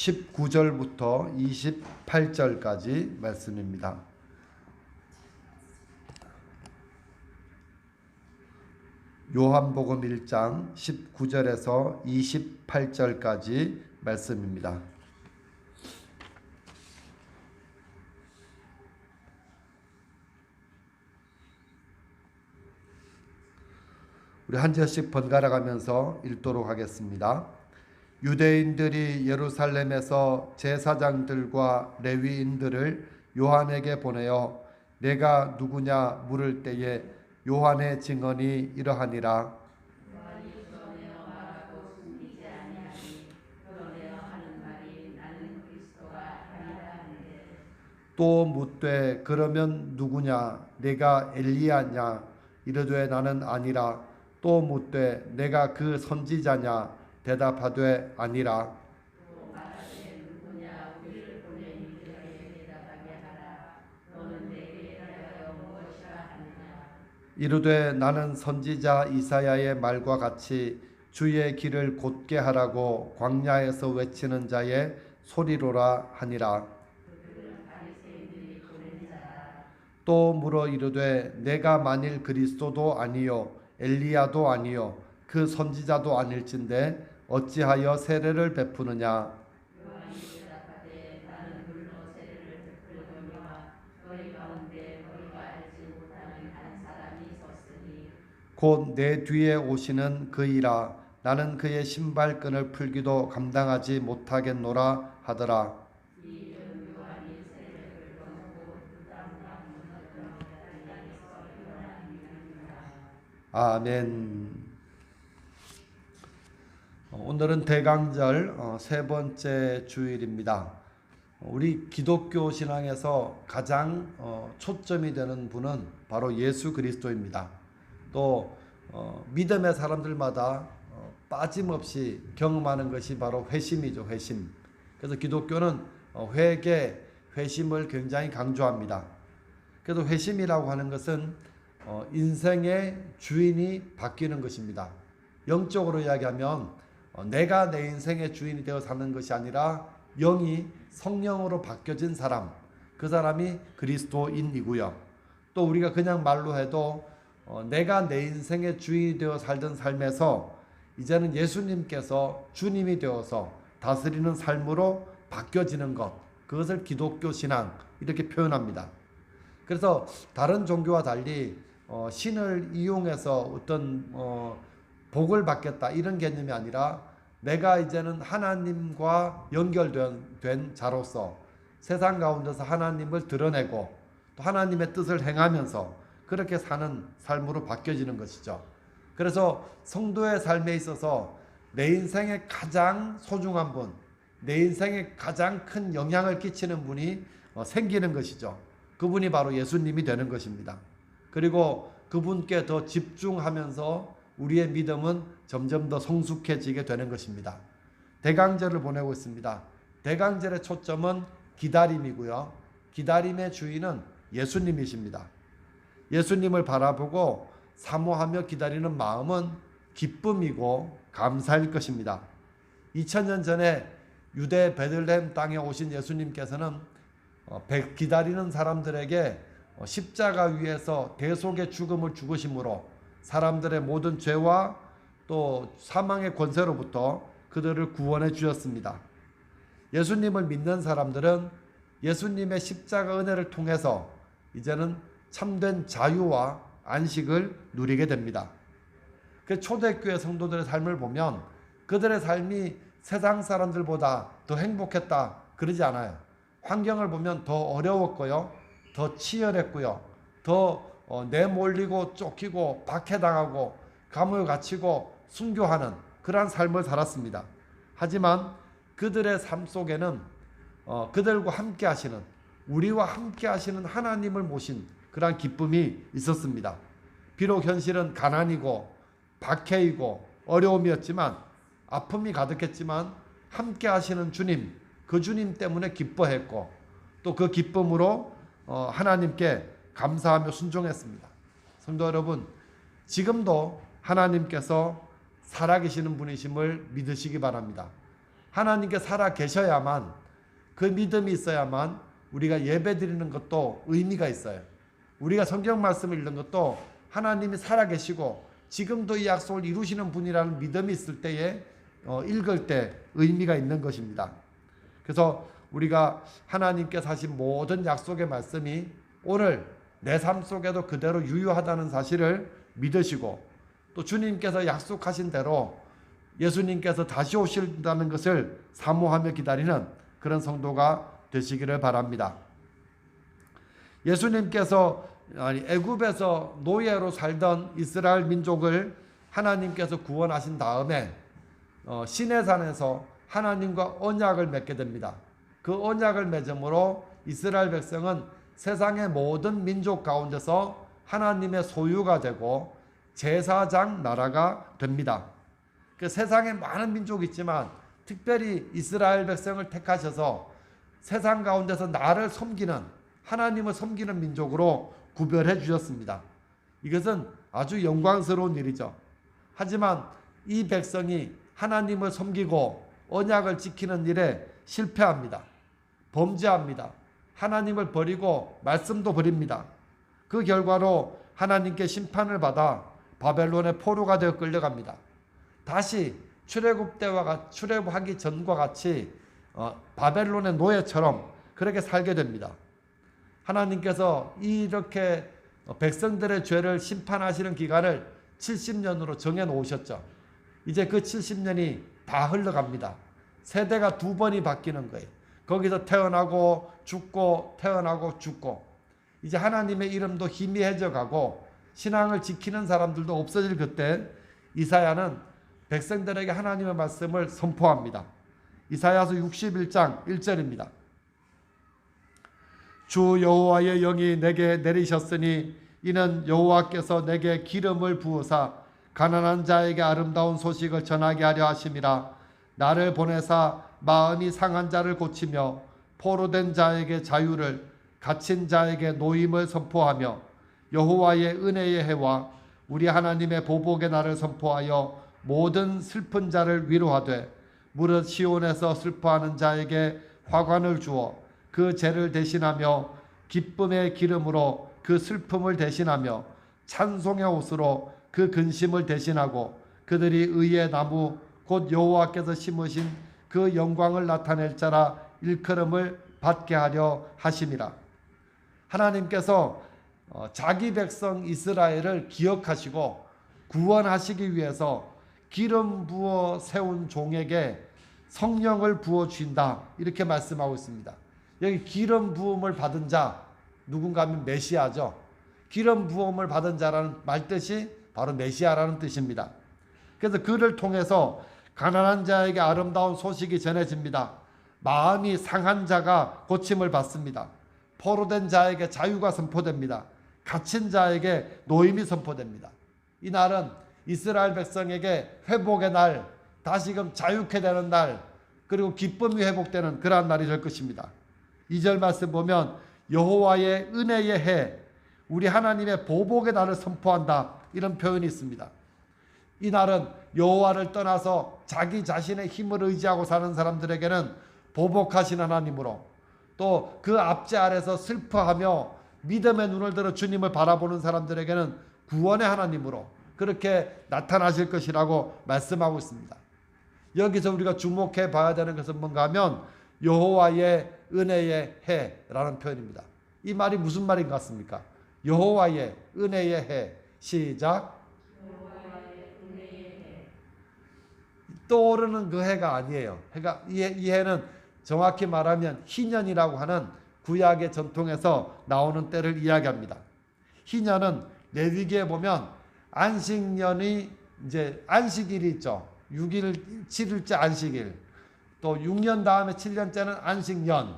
19절부터 28절까지 말씀입니다. 요한복음 1장 19절에서 28절까지 말씀입니다. 우리 한 절씩 번갈아 가면서 읽도록 하겠습니다. 유대인들이 예루살렘에서 제사장들과 레위인들을 요한에게 보내어 내가 누구냐 물을 때에 요한의 증언이 이러하니라. 또 묻되 그러면 누구냐 내가 엘리야냐 이르되 나는 아니라. 또 묻되 내가 그 선지자냐 대답하되 아니라. 이르되 나는 선지자 이사야의 말과 같이 주의 길을 곧게 하라고 광야에서 외치는 자의 소리로라 하니라. 또 물어 이르되 내가 만일 그리스도도 아니요 엘리야도 아니요 그 선지자도 아닐진데 어찌하여 세례를 베푸느냐. 곧 내 뒤에 오시는 그이라. 나는 그의 신발끈을 풀기도 감당하지 못하겠노라 하더라. 아멘. 오늘은 대강절 세 번째 주일입니다. 우리 기독교 신앙에서 가장 초점이 되는 분은 바로 예수 그리스도입니다. 또 믿음의 사람들마다 빠짐없이 경험하는 것이 바로 회심이죠. 회심. 그래서 기독교는 회개, 회심을 굉장히 강조합니다. 그래서 회심이라고 하는 것은 인생의 주인이 바뀌는 것입니다. 영적으로 이야기하면 내가 내 인생의 주인이 되어 사는 것이 아니라 영이 성령으로 바뀌어진 사람, 그 사람이 그리스도인이고요. 또 우리가 그냥 말로 해도 내가 내 인생의 주인이 되어 살던 삶에서 이제는 예수님께서 주님이 되어서 다스리는 삶으로 바뀌어지는 것, 그것을 기독교 신앙 이렇게 표현합니다. 그래서 다른 종교와 달리 신을 이용해서 어떤 복을 받겠다 이런 개념이 아니라 내가 이제는 하나님과 연결된 자로서 세상 가운데서 하나님을 드러내고 또 하나님의 뜻을 행하면서 그렇게 사는 삶으로 바뀌어지는 것이죠. 그래서 성도의 삶에 있어서 내 인생의 가장 소중한 분, 내 인생에 가장 큰 영향을 끼치는 분이 생기는 것이죠. 그분이 바로 예수님이 되는 것입니다. 그리고 그분께 더 집중하면서 우리의 믿음은 점점 더 성숙해지게 되는 것입니다. 대강절을 보내고 있습니다. 대강절의 초점은 기다림이고요. 기다림의 주인은 예수님이십니다. 예수님을 바라보고 사모하며 기다리는 마음은 기쁨이고 감사일 것입니다. 2000년 전에 유대 베들레헴 땅에 오신 예수님께서는 기다리는 사람들에게 십자가 위에서 대속의 죽음을 죽으심으로 사람들의 모든 죄와 또 사망의 권세로부터 그들을 구원해 주셨습니다. 예수님을 믿는 사람들은 예수님의 십자가 은혜를 통해서 이제는 참된 자유와 안식을 누리게 됩니다. 그 초대교회 성도들의 삶을 보면 그들의 삶이 세상 사람들보다 더 행복했다 그러지 않아요. 환경을 보면 더 어려웠고요, 더 치열했고요, 더 내몰리고 쫓기고 박해당하고 감옥에 갇히고 순교하는 그러한 삶을 살았습니다. 하지만 그들의 삶 속에는 그들과 함께 하시는, 우리와 함께 하시는 하나님을 모신 그러한 기쁨이 있었습니다. 비록 현실은 가난이고 박해이고 어려움이었지만, 아픔이 가득했지만 함께 하시는 주님, 그 주님 때문에 기뻐했고 또 그 기쁨으로 하나님께 감사하며 순종했습니다. 성도 여러분, 지금도 하나님께서 살아계시는 분이심을 믿으시기 바랍니다. 하나님께 살아 계셔야만, 그 믿음이 있어야만 우리가 예배 드리는 것도 의미가 있어요. 우리가 성경 말씀을 읽는 것도 하나님이 살아 계시고 지금도 이 약속을 이루시는 분이라는 믿음이 있을 때에 읽을 때 의미가 있는 것입니다. 그래서 우리가 하나님께서 하신 모든 약속의 말씀이 오늘 내 삶 속에도 그대로 유효하다는 사실을 믿으시고, 또 주님께서 약속하신 대로 예수님께서 다시 오신다는 것을 사모하며 기다리는 그런 성도가 되시기를 바랍니다. 예수님께서 애굽에서 노예로 살던 이스라엘 민족을 하나님께서 구원하신 다음에 시내산에서 하나님과 언약을 맺게 됩니다. 그 언약을 맺음으로 이스라엘 백성은 세상의 모든 민족 가운데서 하나님의 소유가 되고 제사장 나라가 됩니다. 그 세상에 많은 민족이 있지만 특별히 이스라엘 백성을 택하셔서 세상 가운데서 나를 섬기는, 하나님을 섬기는 민족으로 구별해 주셨습니다. 이것은 아주 영광스러운 일이죠. 하지만 이 백성이 하나님을 섬기고 언약을 지키는 일에 실패합니다. 범죄합니다. 하나님을 버리고 말씀도 버립니다. 그 결과로 하나님께 심판을 받아 바벨론의 포로가 되어 끌려갑니다. 다시 출애굽하기 전과 같이 바벨론의 노예처럼 그렇게 살게 됩니다. 하나님께서 이렇게 백성들의 죄를 심판하시는 기간을 70년으로 정해 놓으셨죠. 이제 그 70년이 다 흘러갑니다. 세대가 두 번이 바뀌는 거예요. 거기서 태어나고 죽고 태어나고 죽고, 이제 하나님의 이름도 희미해져 가고 신앙을 지키는 사람들도 없어질 그때 이사야는 백성들에게 하나님의 말씀을 선포합니다. 이사야서 61장 1절입니다. 주 여호와의 영이 내게 내리셨으니 이는 여호와께서 내게 기름을 부으사 가난한 자에게 아름다운 소식을 전하게 하려 하심이라. 나를 보내사 마음이 상한 자를 고치며 포로된 자에게 자유를, 갇힌 자에게 노임을 선포하며 여호와의 은혜의 해와 우리 하나님의 보복의 날을 선포하여 모든 슬픈 자를 위로하되 무릇 시온에서 슬퍼하는 자에게 화관을 주어 그 죄를 대신하며 기쁨의 기름으로 그 슬픔을 대신하며 찬송의 옷으로 그 근심을 대신하고 그들이 의의 나무 곧 여호와께서 심으신 그 영광을 나타낼 자라 일컬음을 받게 하려 하심이라. 하나님께서 자기 백성 이스라엘을 기억하시고 구원하시기 위해서 기름 부어 세운 종에게 성령을 부어 주신다, 이렇게 말씀하고 있습니다. 여기 기름 부음을 받은 자, 누군가 하면 메시아죠. 기름 부음을 받은 자라는 말뜻이 바로 메시아라는 뜻입니다. 그래서 그를 통해서 가난한 자에게 아름다운 소식이 전해집니다. 마음이 상한 자가 고침을 받습니다. 포로된 자에게 자유가 선포됩니다. 갇힌 자에게 노임이 선포됩니다. 이 날은 이스라엘 백성에게 회복의 날, 다시금 자유케 되는 날, 그리고 기쁨이 회복되는 그러한 날이 될 것입니다. 2절 말씀 보면 여호와의 은혜의 해, 우리 하나님의 보복의 날을 선포한다, 이런 표현이 있습니다. 이 날은 여호와를 떠나서 자기 자신의 힘을 의지하고 사는 사람들에게는 보복하신 하나님으로, 또 그 압제 아래서 슬퍼하며 믿음의 눈을 들어 주님을 바라보는 사람들에게는 구원의 하나님으로 그렇게 나타나실 것이라고 말씀하고 있습니다. 여기서 우리가 주목해 봐야 되는 것은 뭔가 하면 여호와의 은혜의 해라는 표현입니다. 이 말이 무슨 말인 것 같습니까? 여호와의 은혜의 해. 시작. 여호와의 은혜의 해. 떠오르는 그 해가 아니에요. 해가, 이 해는 정확히 말하면 희년이라고 하는 구약의 전통에서 나오는 때를 이야기합니다. 희년은 레위기에 보면 안식년이 이제 안식일이 있죠. 6일, 7일째 안식일. 또 6년 다음에 7년째는 안식년.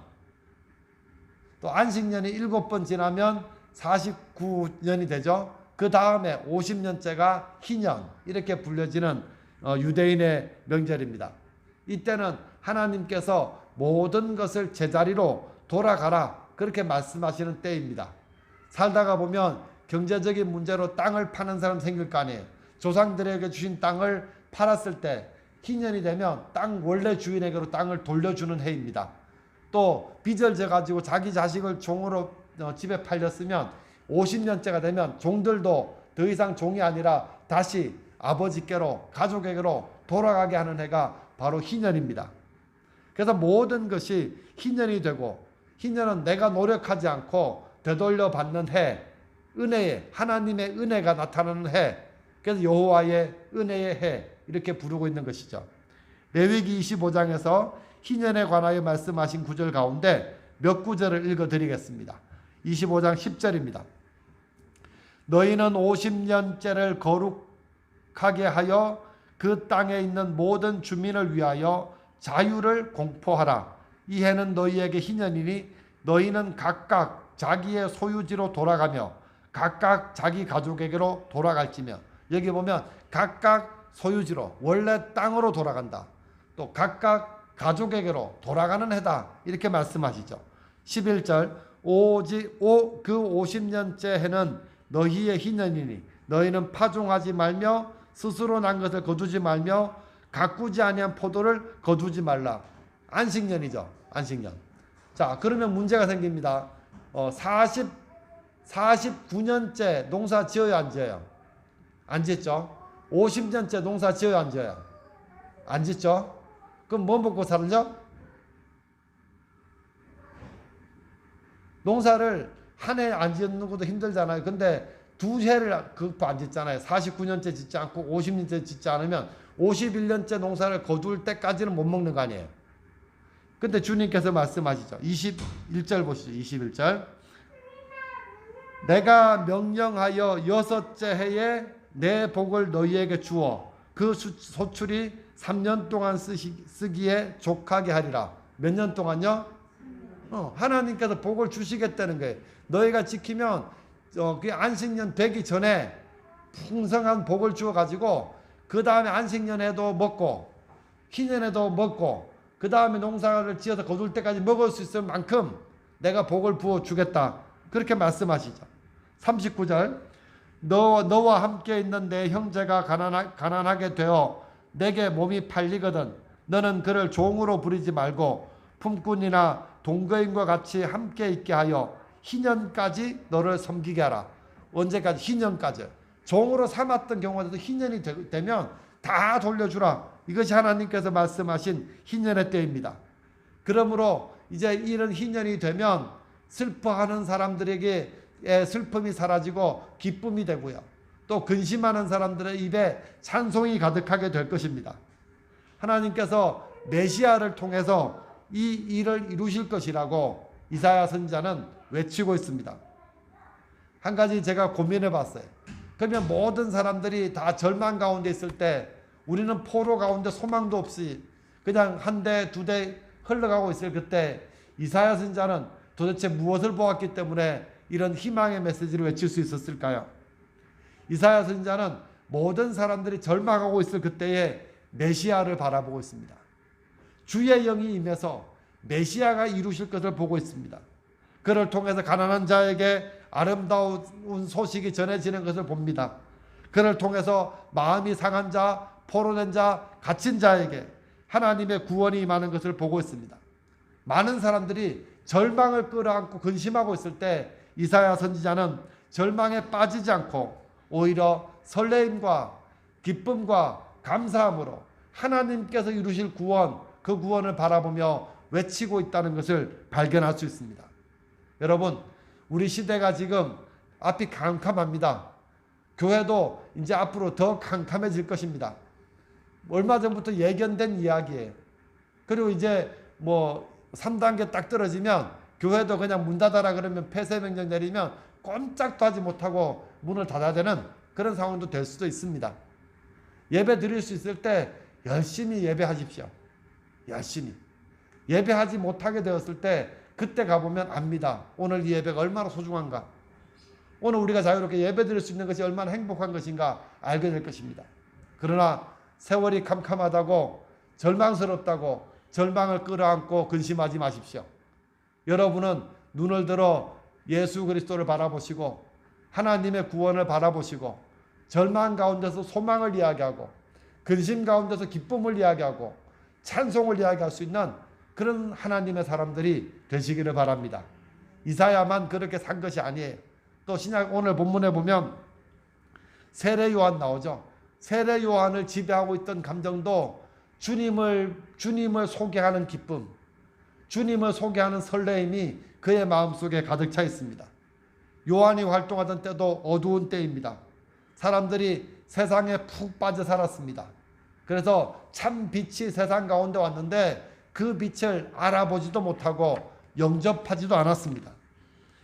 또 안식년이 7번 지나면 49년이 되죠. 그 다음에 50년째가 희년, 이렇게 불려지는 유대인의 명절입니다. 이때는 하나님께서 모든 것을 제자리로 돌아가라, 그렇게 말씀하시는 때입니다. 살다가 보면 경제적인 문제로 땅을 파는 사람 생길 거 아니에요. 조상들에게 주신 땅을 팔았을 때 희년이 되면 땅 원래 주인에게로 땅을 돌려주는 해입니다. 또 빚을 져가지고 자기 자식을 종으로 집에 팔렸으면 50년째가 되면 종들도 더 이상 종이 아니라 다시 아버지께로 가족에게로 돌아가게 하는 해가 바로 희년입니다. 그래서 모든 것이 희년이 되고, 희년은 내가 노력하지 않고 되돌려 받는 해, 은혜의 하나님의 은혜가 나타나는 해, 그래서 여호와의 은혜의 해 이렇게 부르고 있는 것이죠. 레위기 25장에서 희년에 관하여 말씀하신 구절 가운데 몇 구절을 읽어드리겠습니다. 25장 10절입니다. 너희는 50년째를 거룩하게 하여 그 땅에 있는 모든 주민을 위하여 자유를 공포하라. 이 해는 너희에게 희년이니 너희는 각각 자기의 소유지로 돌아가며 각각 자기 가족에게로 돌아갈지며, 여기 보면 각각 소유지로 원래 땅으로 돌아간다. 또 각각 가족에게로 돌아가는 해다. 이렇게 말씀하시죠. 11절 그 50년째 해는 너희의 희년이니 너희는 파종하지 말며 스스로 난 것을 거두지 말며 가꾸지 아니한 포도를 거두지 말라. 안식년이죠. 안식년. 자, 그러면 문제가 생깁니다. 49년째 농사 지어야 안 지어요? 안 짓죠. 50년째 농사 지어야 안 지어요? 안 짓죠. 그럼 뭐 먹고 살죠? 농사를 한 해 안 짓는 것도 힘들잖아요. 근데 두 해를 그것도 안 짓잖아요. 49년째 짓지 않고 50년째 짓지 않으면 51년째 농사를 거둘 때까지는 못 먹는 거 아니에요. 근데 주님께서 말씀하시죠. 21절 보시죠. 21절. 내가 명령하여 6째 해에 내 복을 너희에게 주어 그 소출이 3년 동안 쓰기에 족하게 하리라. 몇 년 동안요? 하나님께서 복을 주시겠다는 거예요. 너희가 지키면 그 안식년 되기 전에 풍성한 복을 주어가지고 그 다음에 안식년에도 먹고 희년에도 먹고 그 다음에 농사를 지어서 거둘 때까지 먹을 수 있을 만큼 내가 복을 부어주겠다. 그렇게 말씀하시죠. 39절 너와 함께 있는 내 형제가 가난하게 되어 내게 몸이 팔리거든 너는 그를 종으로 부리지 말고 품꾼이나 동거인과 같이 함께 있게 하여 희년까지 너를 섬기게 하라. 언제까지? 희년까지. 종으로 삼았던 경우에도 희년이 되면 다 돌려주라. 이것이 하나님께서 말씀하신 희년의 때입니다. 그러므로 이제 이런 희년이 되면 슬퍼하는 사람들에게 슬픔이 사라지고 기쁨이 되고요. 또 근심하는 사람들의 입에 찬송이 가득하게 될 것입니다. 하나님께서 메시아를 통해서 이 일을 이루실 것이라고 이사야 선지자는 외치고 있습니다. 한 가지 제가 고민해 봤어요. 그러면 모든 사람들이 다 절망 가운데 있을 때 우리는 포로 가운데 소망도 없이 그냥 한 대, 두 대 흘러가고 있을 그때 이사야 선지자는 도대체 무엇을 보았기 때문에 이런 희망의 메시지를 외칠 수 있었을까요? 이사야 선지자는 모든 사람들이 절망하고 있을 그때에 메시아를 바라보고 있습니다. 주의 영이 임해서 메시아가 이루실 것을 보고 있습니다. 그를 통해서 가난한 자에게 아름다운 소식이 전해지는 것을 봅니다. 그를 통해서 마음이 상한 자, 포로된 자, 갇힌 자에게 하나님의 구원이 임하는 것을 보고 있습니다. 많은 사람들이 절망을 끌어안고 근심하고 있을 때 이사야 선지자는 절망에 빠지지 않고 오히려 설레임과 기쁨과 감사함으로 하나님께서 이루실 구원, 그 구원을 바라보며 외치고 있다는 것을 발견할 수 있습니다. 여러분, 우리 시대가 지금 앞이 캄캄합니다. 교회도 이제 앞으로 더 캄캄해질 것입니다. 얼마 전부터 예견된 이야기예요. 그리고 이제 3단계 딱 떨어지면 교회도 그냥 문 닫아라 그러면 폐쇄명령 내리면 꼼짝도 하지 못하고 문을 닫아야 되는 그런 상황도 될 수도 있습니다. 예배 드릴 수 있을 때 열심히 예배하십시오. 열심히. 예배하지 못하게 되었을 때 그때 가보면 압니다. 오늘 이 예배가 얼마나 소중한가. 오늘 우리가 자유롭게 예배 드릴 수 있는 것이 얼마나 행복한 것인가 알게 될 것입니다. 그러나 세월이 캄캄하다고 절망스럽다고 절망을 끌어안고 근심하지 마십시오. 여러분은 눈을 들어 예수 그리스도를 바라보시고 하나님의 구원을 바라보시고 절망 가운데서 소망을 이야기하고 근심 가운데서 기쁨을 이야기하고 찬송을 이야기할 수 있는 그런 하나님의 사람들이 되시기를 바랍니다. 이사야만 그렇게 산 것이 아니에요. 또 신약 오늘 본문에 보면 세례 요한 나오죠. 세례 요한을 지배하고 있던 감정도 주님을 소개하는 기쁨, 주님을 소개하는 설레임이 그의 마음속에 가득 차 있습니다. 요한이 활동하던 때도 어두운 때입니다. 사람들이 세상에 푹 빠져 살았습니다. 그래서 참 빛이 세상 가운데 왔는데 그 빛을 알아보지도 못하고 영접하지도 않았습니다.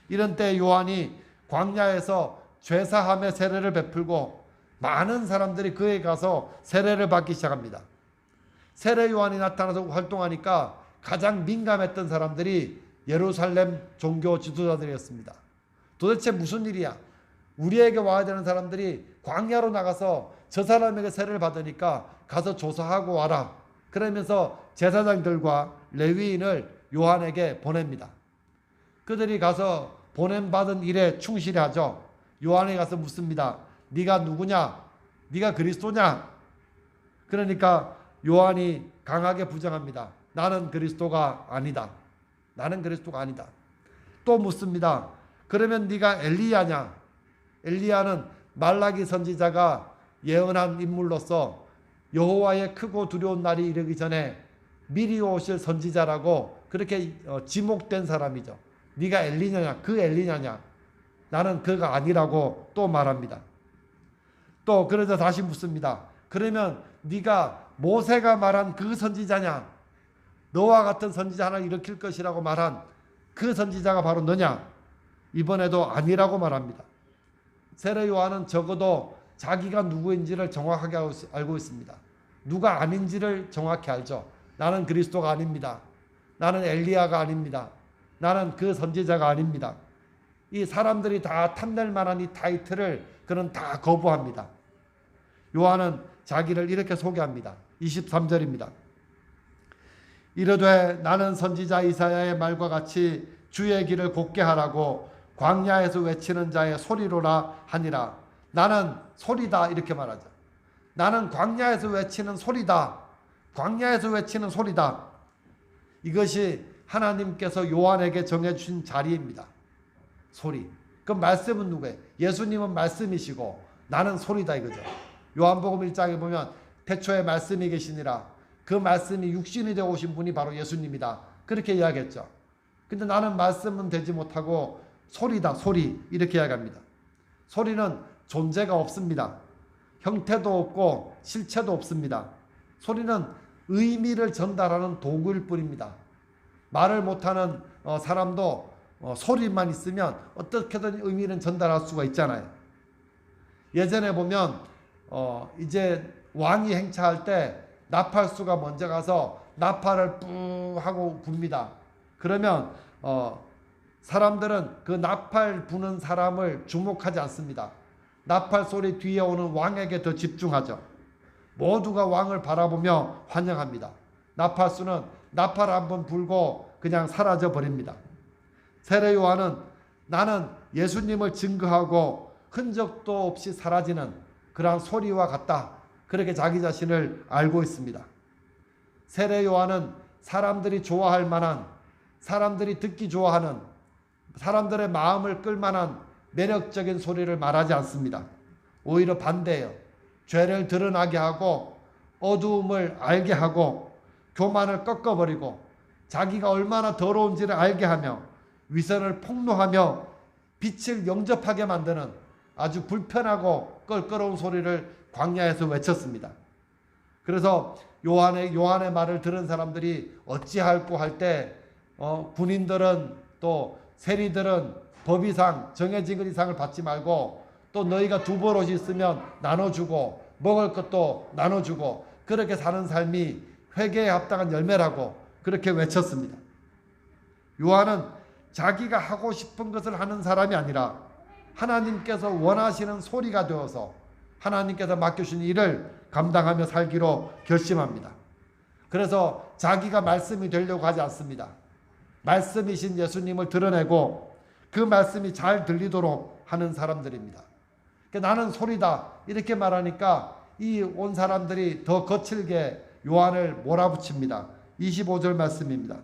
이런 때 요한이 광야에서 죄사함의 세례를 베풀고 많은 사람들이 그에 가서 세례를 받기 시작합니다. 세례 요한이 나타나서 활동하니까 가장 민감했던 사람들이 예루살렘 종교 지도자들이었습니다. 도대체 무슨 일이야? 우리에게 와야 되는 사람들이 광야로 나가서 저 사람에게 세례를 받으니까 가서 조사하고 와라. 그러면서 제사장들과 레위인을 요한에게 보냅니다. 그들이 가서 보냄받은 일에 충실히 하죠. 요한에 가서 묻습니다. 네가 누구냐? 네가 그리스도냐? 그러니까 요한이 강하게 부정합니다. 나는 그리스도가 아니다. 나는 그리스도가 아니다. 또 묻습니다. 그러면 네가 엘리야냐? 엘리야는 말라기 선지자가 예언한 인물로서 여호와의 크고 두려운 날이 이르기 전에 미리 오실 선지자라고 그렇게 지목된 사람이죠. 네가 엘리냐냐? 그 엘리냐냐? 나는 그가 아니라고 또 말합니다. 또 그러자 다시 묻습니다. 그러면 네가 모세가 말한 그 선지자냐? 너와 같은 선지자 하나를 일으킬 것이라고 말한 그 선지자가 바로 너냐? 이번에도 아니라고 말합니다. 세례 요한은 적어도 자기가 누구인지를 정확하게 알고 있습니다. 누가 아닌지를 정확히 알죠. 나는 그리스도가 아닙니다. 나는 엘리야가 아닙니다. 나는 그 선지자가 아닙니다. 이 사람들이 다 탐낼 만한 이 타이틀을 그는 다 거부합니다. 요한은 자기를 이렇게 소개합니다. 23절입니다. 이르되 나는 선지자 이사야의 말과 같이 주의 길을 곧게 하라고 광야에서 외치는 자의 소리로라 하니라. 나는 소리다 이렇게 말하죠. 나는 광야에서 외치는 소리다. 광야에서 외치는 소리다. 이것이 하나님께서 요한에게 정해주신 자리입니다. 소리. 그 말씀은 누구예요? 예수님은 말씀이시고 나는 소리다 이거죠. 요한복음 1장에 보면 태초에 말씀이 계시니라. 그 말씀이 육신이 되어 오신 분이 바로 예수님이다. 그렇게 이야기했죠. 근데 나는 말씀은 되지 못하고 소리다 소리 이렇게 이야기합니다. 소리는 존재가 없습니다. 형태도 없고 실체도 없습니다. 소리는 의미를 전달하는 도구일 뿐입니다. 말을 못하는 사람도 소리만 있으면 어떻게든 의미는 전달할 수가 있잖아요. 예전에 보면 이제 왕이 행차할 때 나팔수가 먼저 가서 나팔을 뿌 하고 붑니다. 그러면 사람들은 그 나팔 부는 사람을 주목하지 않습니다. 나팔 소리 뒤에 오는 왕에게 더 집중하죠. 모두가 왕을 바라보며 환영합니다. 나팔수는 나팔 한번 불고 그냥 사라져 버립니다. 세례 요한은 나는 예수님을 증거하고 흔적도 없이 사라지는 그러한 소리와 같다. 그렇게 자기 자신을 알고 있습니다. 세례 요한은 사람들이 좋아할 만한, 사람들이 듣기 좋아하는, 사람들의 마음을 끌만한 매력적인 소리를 말하지 않습니다. 오히려 반대예요. 죄를 드러나게 하고 어두움을 알게 하고 교만을 꺾어버리고 자기가 얼마나 더러운지를 알게 하며 위선을 폭로하며 빛을 영접하게 만드는 아주 불편하고 껄끄러운 소리를 광야에서 외쳤습니다. 그래서 요한의 말을 들은 사람들이 어찌할꼬 할 때 군인들은 또 세리들은 법이상 정해진 이상을 받지 말고 또 너희가 두 버릇이 있으면 나눠주고 먹을 것도 나눠주고 그렇게 사는 삶이 회개에 합당한 열매라고 그렇게 외쳤습니다. 요한은 자기가 하고 싶은 것을 하는 사람이 아니라 하나님께서 원하시는 소리가 되어서 하나님께서 맡겨주신 일을 감당하며 살기로 결심합니다. 그래서 자기가 말씀이 되려고 하지 않습니다. 말씀이신 예수님을 드러내고 그 말씀이 잘 들리도록 하는 사람들입니다. 나는 소리다 이렇게 말하니까 이 온 사람들이 더 거칠게 요한을 몰아붙입니다. 25절 말씀입니다.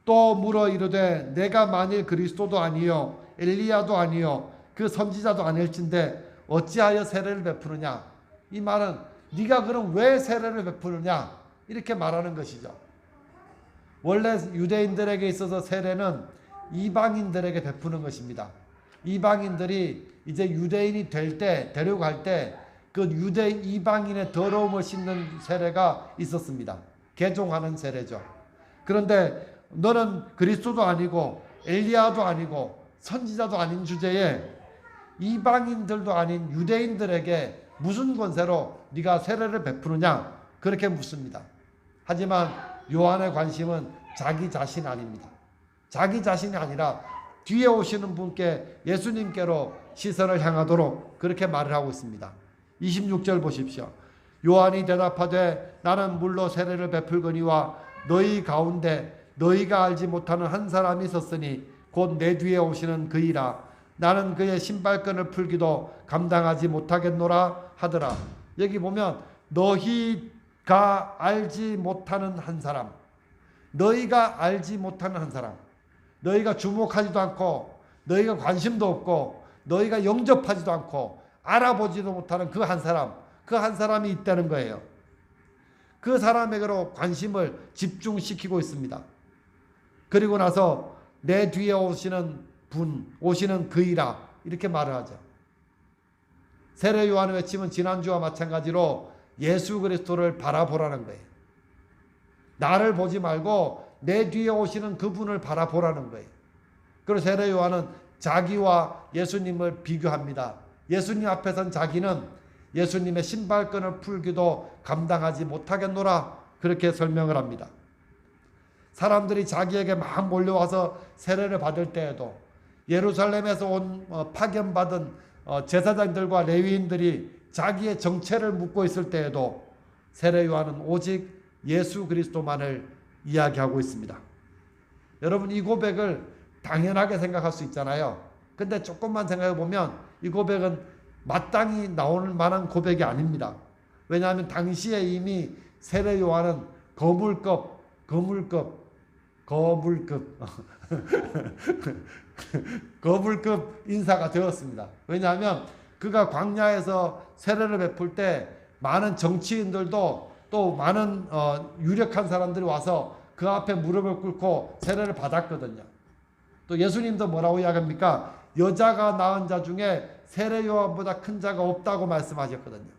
또 물어 이르되 내가 만일 그리스도도 아니요 엘리야도 아니요 그 선지자도 아닐진데 어찌하여 세례를 베푸느냐. 이 말은 네가 그럼 왜 세례를 베푸느냐 이렇게 말하는 것이죠. 원래 유대인들에게 있어서 세례는 이방인들에게 베푸는 것입니다. 이방인들이 이제 유대인이 될 때, 데려갈 때 그 유대 이방인의 더러움을 씻는 세례가 있었습니다. 개종하는 세례죠. 그런데 너는 그리스도도 아니고 엘리야도 아니고 선지자도 아닌 주제에 이방인들도 아닌 유대인들에게 무슨 권세로 네가 세례를 베푸느냐 그렇게 묻습니다. 하지만 요한의 관심은 자기 자신 아닙니다. 자기 자신이 아니라 뒤에 오시는 분께 예수님께로 시선을 향하도록 그렇게 말을 하고 있습니다. 26절 보십시오. 요한이 대답하되 나는 물로 세례를 베풀거니와 너희 가운데 너희가 알지 못하는 한 사람이 있었으니 곧 내 뒤에 오시는 그이라. 나는 그의 신발끈을 풀기도 감당하지 못하겠노라 하더라. 여기 보면 너희가 알지 못하는 한 사람, 너희가 알지 못하는 한 사람, 너희가 주목하지도 않고 너희가 관심도 없고 너희가 영접하지도 않고 알아보지도 못하는 그 한 사람, 그 한 사람이 있다는 거예요. 그 사람에게로 관심을 집중시키고 있습니다. 그리고 나서 내 뒤에 오시는 분, 오시는 그이라 이렇게 말을 하죠. 세례 요한의 외침은 지난주와 마찬가지로 예수 그리스도를 바라보라는 거예요. 나를 보지 말고 내 뒤에 오시는 그분을 바라보라는 거예요. 그리고 세례 요한은 자기와 예수님을 비교합니다. 예수님 앞에 선 자기는 예수님의 신발끈을 풀기도 감당하지 못하겠노라 그렇게 설명을 합니다. 사람들이 자기에게 막 몰려와서 세례를 받을 때에도 예루살렘에서 온 파견받은 제사장들과 레위인들이 자기의 정체를 묻고 있을 때에도 세례 요한은 오직 예수 그리스도만을 이야기하고 있습니다. 여러분 이 고백을 당연하게 생각할 수 있잖아요. 근데 조금만 생각해 보면 이 고백은 마땅히 나올 만한 고백이 아닙니다. 왜냐하면 당시에 이미 세례 요한은 거물급 인사가 되었습니다. 왜냐하면 그가 광야에서 세례를 베풀 때 많은 정치인들도 또 많은 유력한 사람들이 와서 그 앞에 무릎을 꿇고 세례를 받았거든요. 또 예수님도 뭐라고 이야기합니까? 여자가 낳은 자 중에 세례 요한보다 큰 자가 없다고 말씀하셨거든요.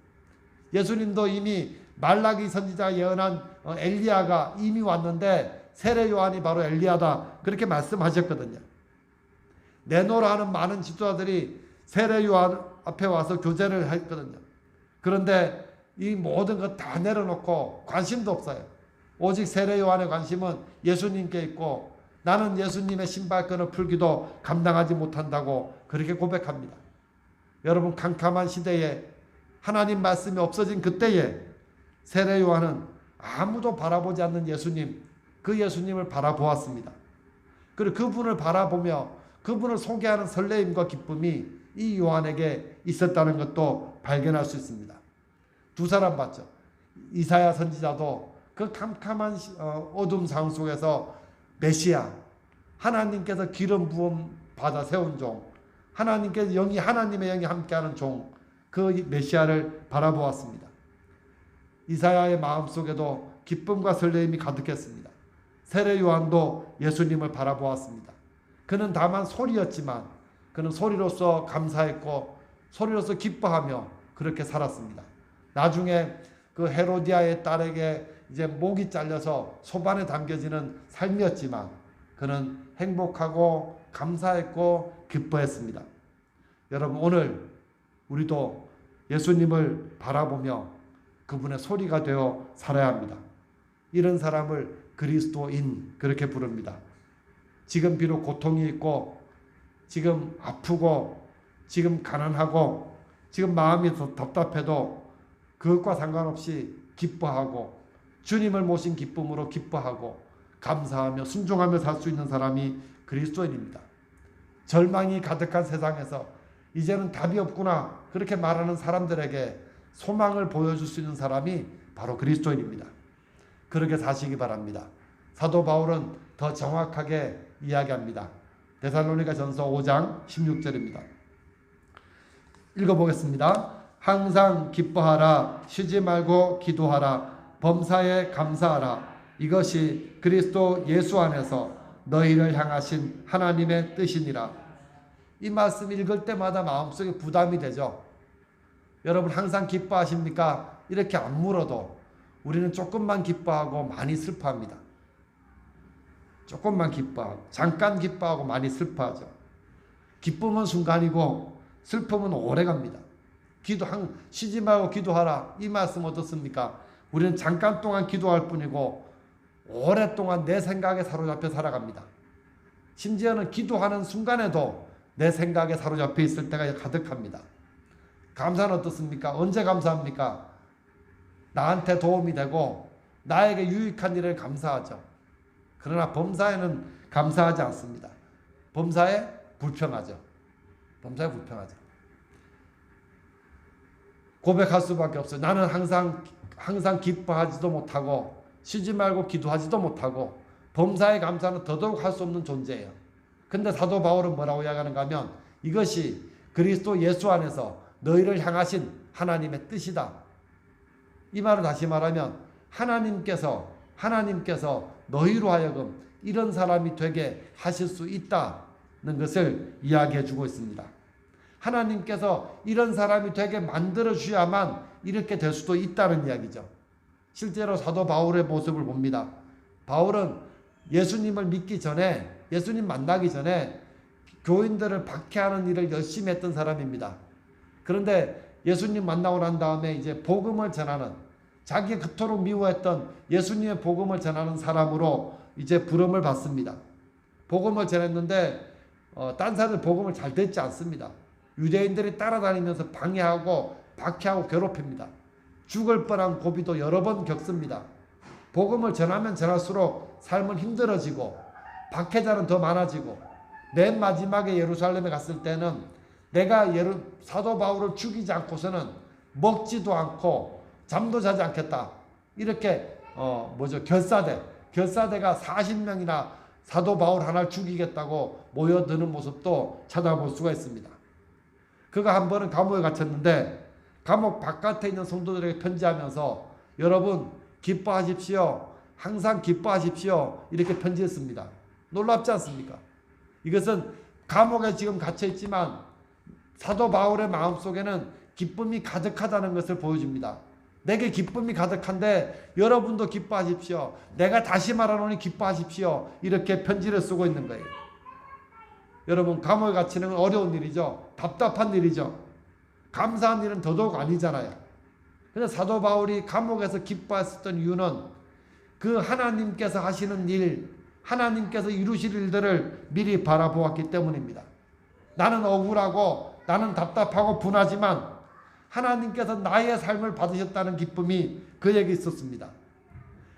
예수님도 이미 말라기 선지자가 예언한 엘리야가 이미 왔는데 세례 요한이 바로 엘리야다 그렇게 말씀하셨거든요. 내노라 하는 많은 지도자들이 세례 요한 앞에 와서 교제를 했거든요. 그런데 이 모든 것 다 내려놓고 관심도 없어요. 오직 세례 요한의 관심은 예수님께 있고 나는 예수님의 신발끈을 풀기도 감당하지 못한다고 그렇게 고백합니다. 여러분 캄캄한 시대에 하나님 말씀이 없어진 그때에 세례 요한은 아무도 바라보지 않는 예수님, 그 예수님을 바라보았습니다. 그리고 그분을 바라보며 그분을 소개하는 설레임과 기쁨이 이 요한에게 있었다는 것도 발견할 수 있습니다. 두 사람 봤죠. 이사야 선지자도 그 캄캄한 어둠 상황 속에서 메시아, 하나님께서 기름 부음 받아 세운 종, 하나님께서 하나님의 영이 함께하는 종, 그 메시아를 바라보았습니다. 이사야의 마음속에도 기쁨과 설레임이 가득했습니다. 세례 요한도 예수님을 바라보았습니다. 그는 다만 소리였지만 그는 소리로서 감사했고 소리로서 기뻐하며 그렇게 살았습니다. 나중에 그 헤로디아의 딸에게 이제 목이 잘려서 소반에 담겨지는 삶이었지만 그는 행복하고 감사했고 기뻐했습니다. 여러분 오늘 우리도 예수님을 바라보며 그분의 소리가 되어 살아야 합니다. 이런 사람을 그리스도인 그렇게 부릅니다. 지금 비록 고통이 있고 지금 아프고 지금 가난하고 지금 마음이 답답해도 그것과 상관없이 기뻐하고 주님을 모신 기쁨으로 기뻐하고 감사하며 순종하며 살 수 있는 사람이 그리스도인입니다. 절망이 가득한 세상에서 이제는 답이 없구나 그렇게 말하는 사람들에게 소망을 보여줄 수 있는 사람이 바로 그리스도인입니다. 그렇게 사시기 바랍니다. 사도 바울은 더 정확하게 이야기합니다. 데살로니가전서 5장 16절입니다. 읽어보겠습니다. 항상 기뻐하라, 쉬지 말고 기도하라, 범사에 감사하라. 이것이 그리스도 예수 안에서 너희를 향하신 하나님의 뜻이니라. 이 말씀 읽을 때마다 마음속에 부담이 되죠. 여러분 항상 기뻐하십니까? 이렇게 안 물어도 우리는 조금만 기뻐하고 많이 슬퍼합니다. 조금만 기뻐하고 잠깐 기뻐하고 많이 슬퍼하죠. 기쁨은 순간이고 슬픔은 오래갑니다. 쉬지 말고 기도하라. 이 말씀 어떻습니까? 우리는 잠깐 동안 기도할 뿐이고 오랫동안 내 생각에 사로잡혀 살아갑니다. 심지어는 기도하는 순간에도 내 생각에 사로잡혀 있을 때가 가득합니다. 감사는 어떻습니까? 언제 감사합니까? 나한테 도움이 되고 나에게 유익한 일을 감사하죠. 그러나 범사에는 감사하지 않습니다. 범사에 불평하죠. 범사에 불평하죠. 고백할 수밖에 없어요. 나는 항상 기뻐하지도 못하고 쉬지 말고 기도하지도 못하고 범사에 감사는 더더욱 할 수 없는 존재예요. 근데 사도 바울은 뭐라고 이야기하는가 하면 이것이 그리스도 예수 안에서 너희를 향하신 하나님의 뜻이다. 이 말을 다시 말하면 하나님께서 너희로 하여금 이런 사람이 되게 하실 수 있다는 것을 이야기해 주고 있습니다. 하나님께서 이런 사람이 되게 만들어 주셔야만 이렇게 될 수도 있다는 이야기죠. 실제로 사도 바울의 모습을 봅니다. 바울은 예수님을 믿기 전에, 예수님 만나기 전에 교인들을 박해하는 일을 열심히 했던 사람입니다. 그런데 예수님 만나고 난 다음에 이제 복음을 전하는, 자기가 그토록 미워했던 예수님의 복음을 전하는 사람으로 이제 부름을 받습니다. 복음을 전했는데 딴 사람들 복음을 잘 듣지 않습니다. 유대인들이 따라다니면서 방해하고 박해하고 괴롭힙니다. 죽을 뻔한 고비도 여러 번 겪습니다. 복음을 전하면 전할수록 삶은 힘들어지고 박해자는 더 많아지고 맨 마지막에 예루살렘에 갔을 때는 내가 사도 바울을 죽이지 않고서는 먹지도 않고 잠도 자지 않겠다. 이렇게 결사대가 40명이나 사도 바울 하나를 죽이겠다고 모여드는 모습도 찾아볼 수가 있습니다. 그가 한 번은 감옥에 갇혔는데 감옥 바깥에 있는 성도들에게 편지하면서 여러분 기뻐하십시오. 항상 기뻐하십시오. 이렇게 편지했습니다. 놀랍지 않습니까? 이것은 감옥에 지금 갇혀 있지만 사도 바울의 마음속에는 기쁨이 가득하다는 것을 보여줍니다. 내게 기쁨이 가득한데 여러분도 기뻐하십시오. 내가 다시 말하노니 기뻐하십시오. 이렇게 편지를 쓰고 있는 거예요. 여러분 감옥에 갇히는 건 어려운 일이죠. 답답한 일이죠. 감사한 일은 더더욱 아니잖아요. 그래서 사도 바울이 감옥에서 기뻐했었던 이유는 그 하나님께서 하시는 일, 하나님께서 이루실 일들을 미리 바라보았기 때문입니다. 나는 억울하고 나는 답답하고 분하지만 하나님께서 나의 삶을 받으셨다는 기쁨이 그에게 있었습니다.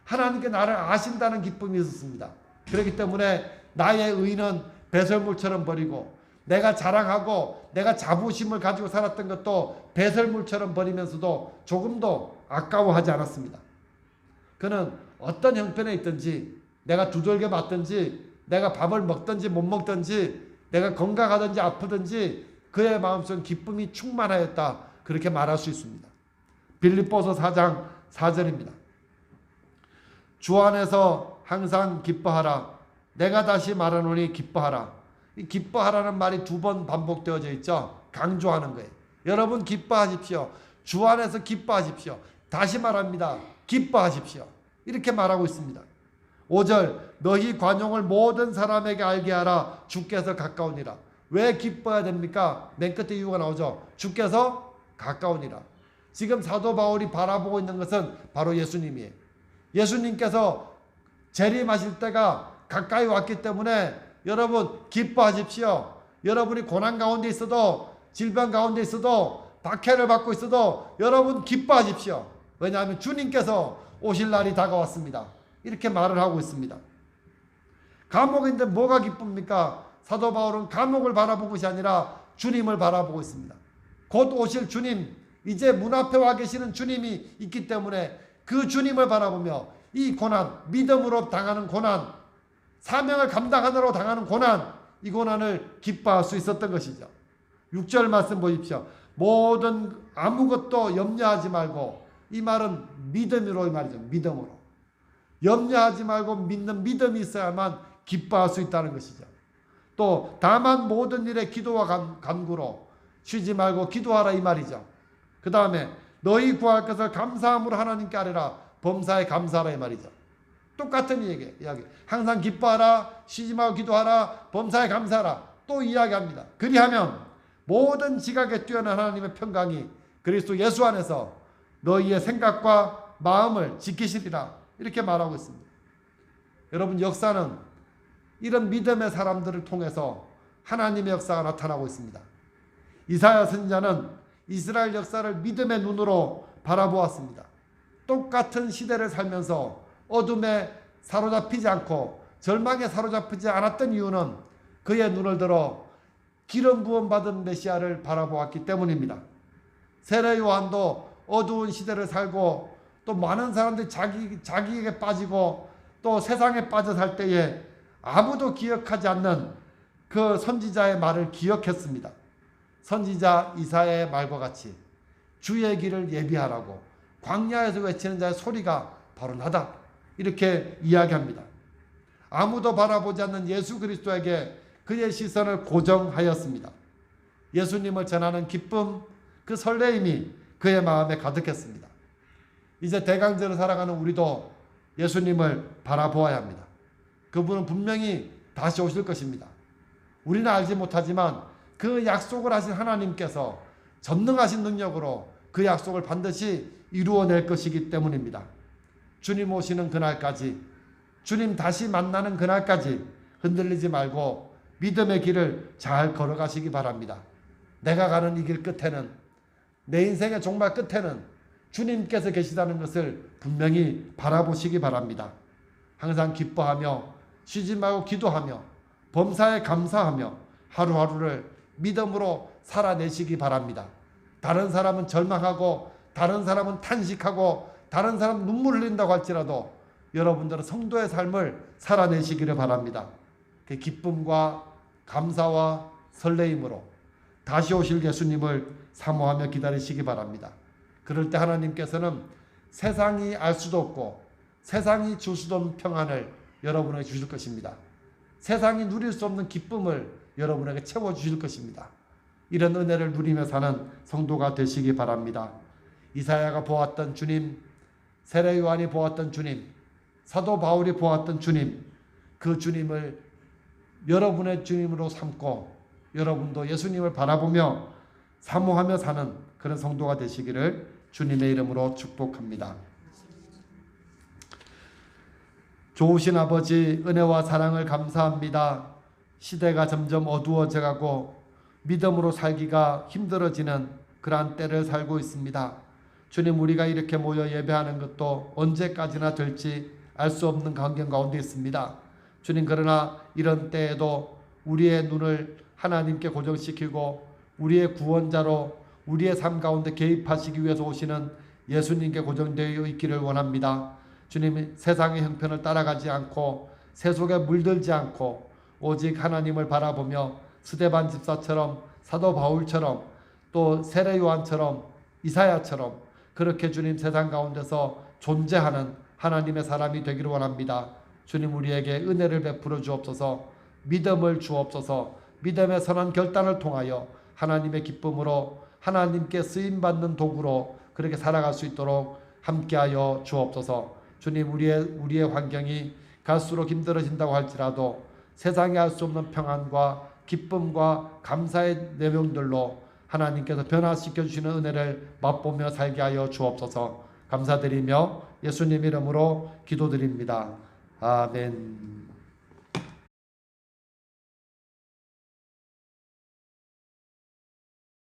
하나님께 나를 아신다는 기쁨이 있었습니다. 그렇기 때문에 나의 의는 배설물처럼 버리고 내가 자랑하고 내가 자부심을 가지고 살았던 것도 배설물처럼 버리면서도 조금도 아까워하지 않았습니다. 그는 어떤 형편에 있든지 내가 두들겨 맞든지 내가 밥을 먹든지 못 먹든지 내가 건강하든지 아프든지 그의 마음속에 기쁨이 충만하였다. 그렇게 말할 수 있습니다. 빌립보서 4장 4절입니다. 주 안에서 항상 기뻐하라. 내가 다시 말하노니 기뻐하라. 이 기뻐하라는 말이 2번 반복되어져 있죠. 강조하는 거예요. 여러분 기뻐하십시오. 주 안에서 기뻐하십시오. 다시 말합니다. 기뻐하십시오. 이렇게 말하고 있습니다. 5절 너희 관용을 모든 사람에게 알게 하라. 주께서 가까우니라. 왜 기뻐해야 됩니까? 맨 끝에 이유가 나오죠. 주께서 가까우니라. 지금 사도 바울이 바라보고 있는 것은 바로 예수님이에요. 예수님께서 재림하실 때가 가까이 왔기 때문에 여러분 기뻐하십시오. 여러분이 고난 가운데 있어도 질병 가운데 있어도 박해를 받고 있어도 여러분 기뻐하십시오. 왜냐하면 주님께서 오실 날이 다가왔습니다. 이렇게 말을 하고 있습니다. 감옥인데 뭐가 기쁩니까? 사도 바울은 감옥을 바라본 것이 아니라 주님을 바라보고 있습니다. 곧 오실 주님, 이제 문 앞에 와 계시는 주님이 있기 때문에 그 주님을 바라보며 이 고난, 믿음으로 당하는 고난, 사명을 감당하느라고 당하는 고난, 이 고난을 기뻐할 수 있었던 것이죠. 6절 말씀 보십시오. 모든 아무것도 염려하지 말고, 이 말은 믿음으로, 이 말이죠. 믿음으로. 염려하지 말고 믿는 믿음이 있어야만 기뻐할 수 있다는 것이죠. 또 다만 모든 일에 기도와 간구로 쉬지 말고 기도하라, 이 말이죠. 그 다음에 너희 구할 것을 감사함으로 하나님께 아뢰라, 범사에 감사하라, 이 말이죠. 똑같은 이야기. 항상 기뻐하라, 쉬지 말고 기도하라, 범사에 감사하라, 또 이야기합니다. 그리하면 모든 지각에 뛰어난 하나님의 평강이 그리스도 예수 안에서 너희의 생각과 마음을 지키시리라, 이렇게 말하고 있습니다. 여러분, 역사는 이런 믿음의 사람들을 통해서 하나님의 역사가 나타나고 있습니다. 이사야 선지자는 이스라엘 역사를 믿음의 눈으로 바라보았습니다. 똑같은 시대를 살면서 어둠에 사로잡히지 않고 절망에 사로잡히지 않았던 이유는 그의 눈을 들어 기름 부음 받은 메시아를 바라보았기 때문입니다. 세례 요한도 어두운 시대를 살고 또 많은 사람들이 자기에게 빠지고 또 세상에 빠져 살 때에 아무도 기억하지 않는 그 선지자의 말을 기억했습니다. 선지자 이사야의 말과 같이 주의 길을 예비하라고 광야에서 외치는 자의 소리가 바로 나다, 이렇게 이야기합니다. 아무도 바라보지 않는 예수 그리스도에게 그의 시선을 고정하였습니다. 예수님을 전하는 기쁨, 그 설레임이 그의 마음에 가득했습니다. 이제 대강절을 살아가는 우리도 예수님을 바라보아야 합니다. 그분은 분명히 다시 오실 것입니다. 우리는 알지 못하지만 그 약속을 하신 하나님께서 전능하신 능력으로 그 약속을 반드시 이루어낼 것이기 때문입니다. 주님 오시는 그날까지, 주님 다시 만나는 그날까지 흔들리지 말고 믿음의 길을 잘 걸어가시기 바랍니다. 내가 가는 이 길 끝에는, 내 인생의 종말 끝에는 주님께서 계시다는 것을 분명히 바라보시기 바랍니다. 항상 기뻐하며 쉬지 말고 기도하며 범사에 감사하며 하루하루를 믿음으로 살아내시기 바랍니다. 다른 사람은 절망하고 다른 사람은 탄식하고 다른 사람은 눈물 흘린다고 할지라도 여러분들은 성도의 삶을 살아내시기를 바랍니다. 그 기쁨과 감사와 설레임으로 다시 오실 예수님을 사모하며 기다리시기 바랍니다. 그럴 때 하나님께서는 세상이 알 수도 없고 세상이 줄 수도 없는 평안을 여러분에게 주실 것입니다. 세상이 누릴 수 없는 기쁨을 여러분에게 채워주실 것입니다. 이런 은혜를 누리며 사는 성도가 되시기 바랍니다. 이사야가 보았던 주님, 세례 요한이 보았던 주님, 사도 바울이 보았던 주님, 그 주님을 여러분의 주님으로 삼고 여러분도 예수님을 바라보며 사모하며 사는 그런 성도가 되시기를 주님의 이름으로 축복합니다. 좋으신 아버지, 은혜와 사랑을 감사합니다. 시대가 점점 어두워져 가고 믿음으로 살기가 힘들어지는 그러한 때를 살고 있습니다. 주님, 우리가 이렇게 모여 예배하는 것도 언제까지나 될지 알 수 없는 환경 가운데 있습니다. 주님, 그러나 이런 때에도 우리의 눈을 하나님께 고정시키고 우리의 구원자로 우리의 삶 가운데 개입하시기 위해서 오시는 예수님께 고정되어 있기를 원합니다. 주님, 세상의 형편을 따라가지 않고 세속에 물들지 않고 오직 하나님을 바라보며 스데반 집사처럼 사도 바울처럼 또 세례 요한처럼 이사야처럼 그렇게 주님 세상 가운데서 존재하는 하나님의 사람이 되기를 원합니다. 주님, 우리에게 은혜를 베풀어 주옵소서, 믿음을 주옵소서, 믿음의 선한 결단을 통하여 하나님의 기쁨으로 하나님께 쓰임받는 도구로 그렇게 살아갈 수 있도록 함께하여 주옵소서. 주님, 우리의 환경이 갈수록 힘들어진다고 할지라도 세상에 알 수 없는 평안과 기쁨과 감사의 내용들로 하나님께서 변화시켜 주시는 은혜를 맛보며 살게 하여 주옵소서. 감사드리며 예수님 이름으로 기도드립니다. 아멘.